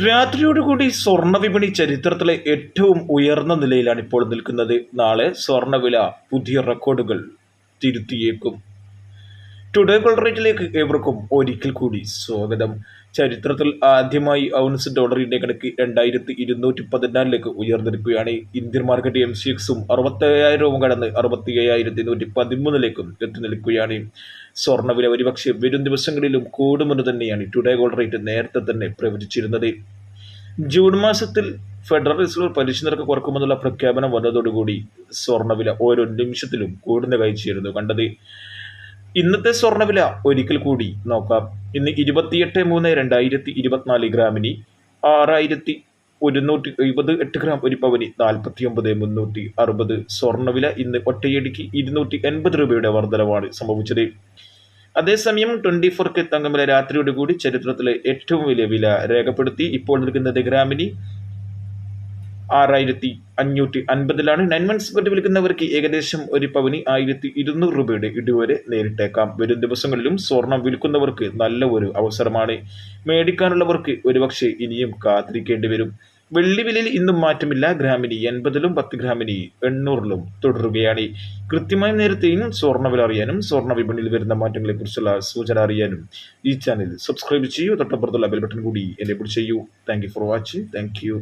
രാത്രിയോടുകൂടി സ്വർണ്ണ വിപണി ചരിത്രത്തിലെ ഏറ്റവും ഉയർന്ന നിലയിലാണ് ഇപ്പോൾ നിൽക്കുന്നത്. നാളെ സ്വർണ്ണവില പുതിയ റെക്കോർഡുകൾ തിരുത്തിയേക്കും. ടുഡേ ഗോൾഡ് റേറ്റിലേക്ക് ഏവർക്കും ഒരിക്കൽ കൂടി സ്വാഗതം. ചരിത്രത്തിൽ ആദ്യമായി ഔൺസ് ഡോളറിന്റെ കണക്ക് 2214 ഉയർന്നിരിക്കുകയാണ്. ഇന്ത്യൻ മാർക്കറ്റ് MCXും 67,000 കടന്ന് 67,113 എത്തി നിൽക്കുകയാണ്. സ്വർണ്ണവില ഒരുപക്ഷെ വരും ദിവസങ്ങളിലും കൂടുമെന്ന് തന്നെയാണ് ടുഡേ ഗോൾഡ് റേറ്റ് നേരത്തെ തന്നെ പ്രവചിച്ചിരുന്നത്. ജൂൺ മാസത്തിൽ ഫെഡറൽ റിസർവ് പലിശ നിരക്ക് കുറക്കുമെന്നുള്ള പ്രഖ്യാപനം വന്നതോടുകൂടി സ്വർണ്ണവില ഓരോ നിമിഷത്തിലും കൂടുന്ന കാഴ്ചയായിരുന്നു കണ്ടത്. ഇന്നത്തെ സ്വർണ്ണവില ഒരിക്കൽ കൂടി നോക്കാം. ഇന്ന് 28/3/2024 ഗ്രാമിന് 6,178 ഗ്രാം, ഒരു പവന് 49,360. സ്വർണ്ണവില ഇന്ന് ഒറ്റയടിക്ക് 280 രൂപയുടെ വർധനവാണ് സംഭവിച്ചത്. അതേസമയം 24K തങ്കവില രാത്രിയോടുകൂടി ചരിത്രത്തിലെ ഏറ്റവും വലിയ വില രേഖപ്പെടുത്തി. ഇപ്പോൾ നിൽക്കുന്നത് ഗ്രാമിന് 6,550. 9 months പെട്ട് വിൽക്കുന്നവർക്ക് ഏകദേശം ഒരു പവന് 1,200 രൂപയുടെ ഇടിവരെ നേരിട്ടേക്കാം. വരും ദിവസങ്ങളിലും സ്വർണം വിൽക്കുന്നവർക്ക് നല്ല ഒരു അവസരമാണ്. മേടിക്കാനുള്ളവർക്ക് ഒരുപക്ഷെ ഇനിയും കാത്തിരിക്കേണ്ടി വരും. വെള്ളി വിലയിൽ ഇന്നും മാറ്റമില്ല. ഗ്രാമിന് 80-ലും 10 ഗ്രാമിന് 800-ലും തുടരുകയാണ്. കൃത്യമായ നേരത്തെയും സ്വർണ്ണവില അറിയാനും സ്വർണ്ണ വിപണിയിൽ വരുന്ന മാറ്റങ്ങളെക്കുറിച്ചുള്ള സൂചന അറിയാനും ഈ ചാനൽ സബ്സ്ക്രൈബ് ചെയ്യൂ. തൊട്ടപ്പുറത്തുള്ള ബെൽ ബട്ടൺ കൂടി എനേബിൾ ചെയ്യൂ. Thank you for watching. Thank you.